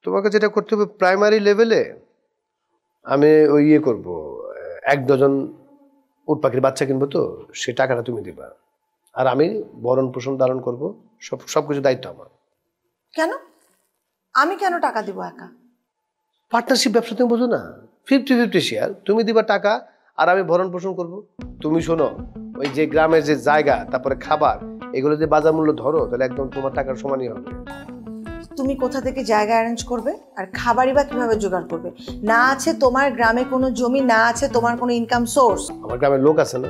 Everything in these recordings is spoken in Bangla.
তোমাকে যেটা করতে হবে প্রাইমারি লেভেলে আমি ওই করব, 1 ডজন উট পাখির বাচ্চা কিনবো, তো সে টাকাটা তুমি দিবা, আর আমি ভরণ পোষণ ধারণ করবো, সবকিছু দায়িত্ব আমার। কেন আমি কেন টাকা দিব একা? পার্টনারশিপ ব্যবসা তুমি বোঝো না? 50-50 শেয়ার, তুমি দিবা টাকা আর আমি ভরণ পোষণ করব। তুমি শোনো, ওই যে গ্রামের যে জায়গা, তারপরে খাবার, এগুলো যে বাজার মূল্য ধরো, তাহলে একদম তোমার টাকার সমানই হবে। তুমি কোথা থেকে জায়গা অ্যারেঞ্জ করবে আর খাবারই বা কিভাবে জোগাড় করবে? না আছে তোমার গ্রামে কোনো জমি, না আছে তোমার কোনো ইনকাম সোর্স। আমার গ্রামের লোক আছে না,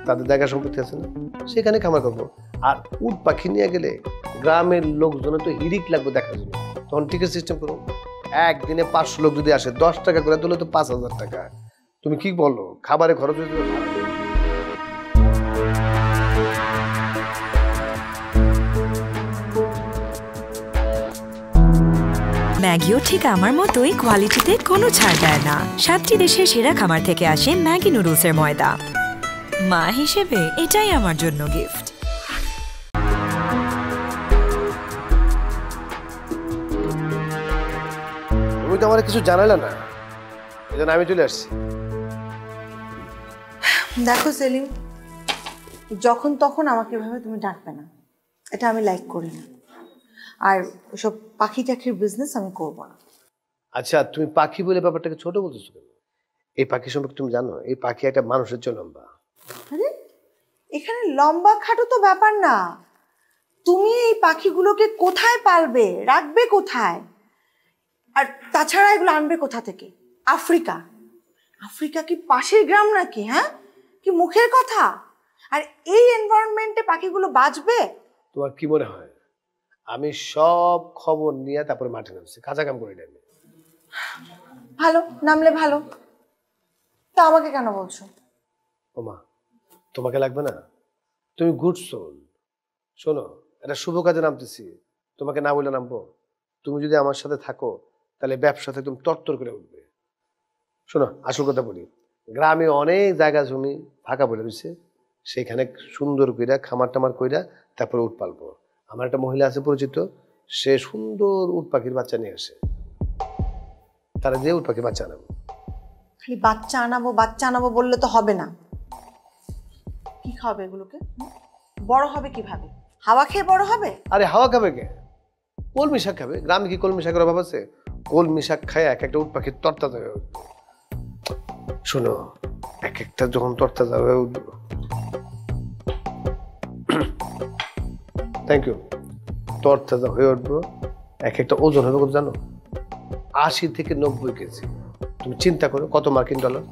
তাদের জায়গা সম্পত্তি আছে না, সেখানে খামার করবো। আর উট পাখি নিয়ে গেলে গ্রামের লোকজনের তো হিরিক লাগবে দেখার জন্য, তখন টিকিট সিস্টেম করো। একদিনে 500 লোক যদি আসে, 10 টাকা করে তুলে তো 5000 টাকা। তুমি কি বলো, খাবারে খরচ হয়ে যাবে। ম্যাগিও ঠিক আমার মতোই কোয়ালিটিতে কোনো ছাড় দেয় না। 7টি দেশের সেরা খামার থেকে আসে ম্যাগি নুডলসের ময়দা। মা হিসেবে এটাই আমার জন্য গিফট। তুমি তো আমার কিছু জানালে না, এজন্য আমি চলে আসছি। দেখো সেলিম, যখন তখন আমাকে এভাবে তুমি ডাকবে না, এটা আমি লাইক করি না। আর ওসব পাখি টাখির বিজনেস আমি করবো না। আচ্ছা, তুমি পাখি বলে ব্যাপারটাকে ছোট বলতেছো কেন? এই পাখি সম্পর্কে তুমি জানো, এই পাখি একটা মানুষের চেয়ে লম্বা। আরে এখানে লম্বা খাটো তো ব্যাপার না, তুমি এই পাখিগুলোকে কোথায় পালবে, রাখবে কোথায়? আর তাছাড়া এগুলো আনবে কোথা থেকে? আফ্রিকা? আফ্রিকা কি পাশের গ্রাম নাকি? হ্যাঁ, কি মুখের কথা? আর এই এনভায়রনমেন্টে পাখিগুলো বাঁচবে? তোমার কি মনে হয় আমি সব খবর নিয়ে তারপরে মাঠে নামছি, কাঁচা কাম করে নেবে? ভালো, নামলে ভালো, তা আমাকে কেন বলছো? ওমা, তোমাকে লাগবে না, তুমি গুড সোল। শোনো, একটা শুভ কাজে নামতেছি, তোমাকে না বলে নামবো? তুমি যদি আমার সাথে থাকো, তাহলে ব্যবসাতে তুমি তরতর করে উঠবে। শোনো, আসল কথা বলি, গ্রামে অনেক জায়গা জমি ফাঁকা পড়ে রয়েছে, সেখানে সুন্দর কইরা খামার টামার কইরা তারপরে উট পালবো। আমার একটা মহিলা আছে পরিচিত, সে সুন্দর উট পাখির বাচ্চা নিয়ে আসে, তারা যে উট পাখির বাচ্চা আনাবো। খালি বাচ্চা আনাবো বাচ্চা আনাবো বললে তো হবে না। কি খাবে এগুলোকে? বড় হবে কিভাবে? হাওয়া খেয়ে বড় হবে? আরে হাওয়া খাবে কে? কলমি শাক খাবে। গ্রামে কি কলমি শাকের অভাব আছে? কলমি শাক খায় এক একটা উট পাখির তরতাজা হয়ে উঠবে। শোনো, এক একটা যখন তরতাজা হয়ে উঠবে, থ্যাংক ইউ, তরতাজা হয়ে উঠবো, এক একটা ওজন হবে কত জানো? 80 থেকে 90 কেজি। তুমি চিন্তা করো কত মার্কিন ডলার।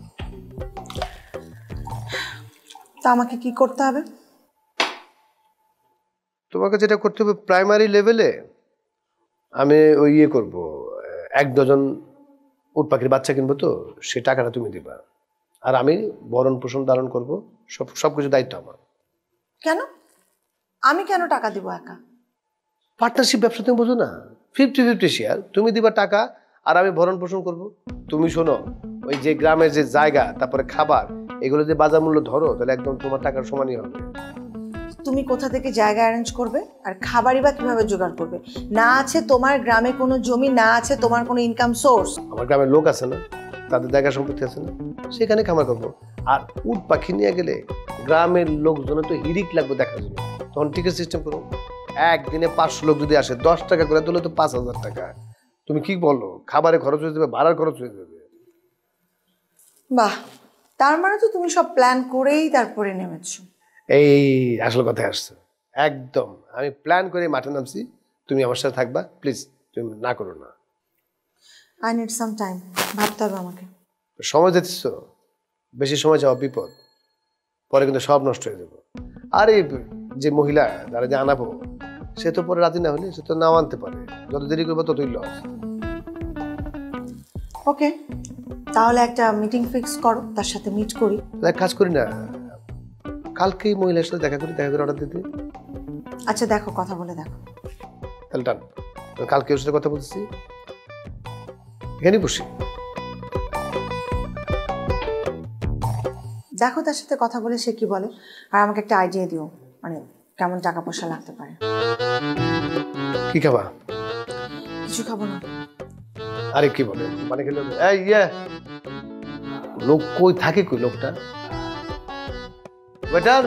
তা আমাকে কি করতে হবে? তোমাকে যেটা করতে হবে প্রাইমারি লেভেলে আমি ওই করব, 1 ডজন উট পাখির বাচ্চা কিনবো, তো সে টাকাটা তুমি দিবা, আর আমি ভরণ পোষণ ধারণ করবো, সবকিছু দায়িত্ব আমার। কেন আমি কেন টাকা দিব একা? পার্টনারশিপ ব্যবসা তুমি বোঝো না? 50-50 শেয়ার, তুমি দিবা টাকা আর আমি ভরণ পোষণ করবো। তুমি শোনো, ওই যে গ্রামের যে জায়গা, তারপরে খাবার, এগুলো যে বাজার মূল্য ধরো, তাহলে একদম তোমার টাকার সমানই হবে। তুমি কোথা থেকে জায়গা অ্যারেঞ্জ করবে আর খাবারই বা কিভাবে জোগাড় করবে? না আছে তোমার গ্রামে কোনো জমি, না আছে তোমার কোনো ইনকাম সোর্স। আমার গ্রামের লোক আছে না, তাদের জায়গা সম্পত্তি আছে না, সেখানে খামার করবো। আর উট পাখি নিয়ে গেলে গ্রামের লোকজনের তো হিরিক লাগবে দেখার জন্য, তখন টিকিট সিস্টেম করো। একদিনে 500 লোক যদি আসে, 10 টাকা করে তুলে তো 5000 টাকা। তুমি কি বলো, খাবারে খরচ হয়ে যাবে, ভাড়ার খরচ হয়ে যাবে। বাহ, তার মানে তো তুমি সব প্ল্যান করেই তারপরে নেমেছো। এই আসল কথায় আসছে একদম, আমি প্ল্যান করে মাঠে নামছি, তুমি আমার সাথে থাকবা, প্লিজ তুমি না করো না। আই নিড সাম টাইম, ভাবতে হবে আমাকে। সময় দিচ্ছ, বেশি সময় যাওয়া বিপদ, পরে কিন্তু সব নষ্ট হয়ে যাবে। আর এই যে মহিলা যারা যে আনাবো, সে তো পরে রাজি না হলে সে তো নাও আনতে পারে, যত দেরি করবো ততই লস। ওকে, তাহলে একটা মিটিং ফিক্স করো, তার সাথে মিট করি। এক কাজ করি না, কালকেই মহিলার সাথে দেখা করে অর্ডার দিতে। আচ্ছা দেখো, কথা বলে দেখো। তাহলে টান, কালকে ওর সাথে কথা বলছি, এখানেই বসি। দেখো তার সাথে কথা বলে সে কি বলে, আর আমাকে একটা আইডিয়া দিও, মানে কেমন টাকা পয়সা লাগতে পারে। কি খাবা? কিছু খাবো না, আরে কি বলে পানি খেলে হবে? এই লোক কই থাকে কই লোকটা ওয়েটার